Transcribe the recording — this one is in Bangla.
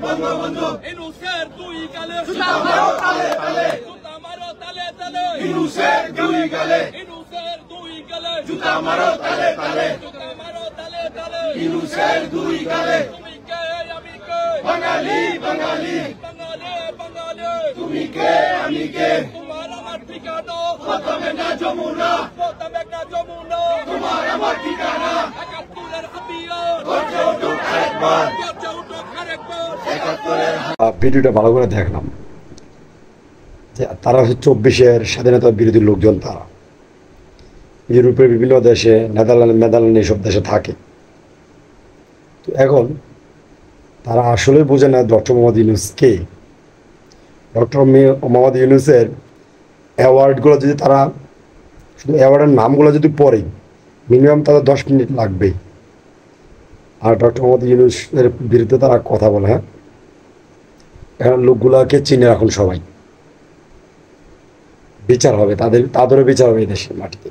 বঙ্গবন্ধু ইনুসের দুই গালে জুতা মারো তালে তালে জুতা মারো তালে তালে ইনুসের দুই গালে জুতা মারো তালে তালে জুতা মারো তালে তালে ইনুসের দুই গালে তুমি কে আমি কে বাঙালি বাঙালি বাঙালি বাঙালি তুমি কে আমি কে তোমার আমার ঠিকানা প্রথমে না যমুনা তোমার আমার ঠিকানা একাত্তরের হাতিয়ার গর্জে উঠুক আরেকবার ভিডিওটা ভালো করে দেখলাম যে তারা হচ্ছে 24-এর স্বাধীনতা বিরোধী লোকজন। তারা ইউরোপের বিভিন্ন দেশে নেদারল্যান্ড এইসব দেশে থাকে। তো এখন তারা আসলে বোঝে না ডক্টর মোহাম্মদ ইউনূস কে। ডক্টর মোহাম্মদ ইউনূসের অ্যাওয়ার্ডগুলো যদি তারা শুধু অ্যাওয়ার্ডের নামগুলো যদি পড়ে মিনিমাম তাদের 10 মিনিট লাগবে। আর ডক্টর মোহাম্মদ ইউনূসের বিরুদ্ধে তারা কথা বলে। হ্যাঁ, এখন লোকগুলাকে চিনে রাখুন সবাই, বিচার হবে তাদেরও বিচার হবে এই দেশের মাটিতে।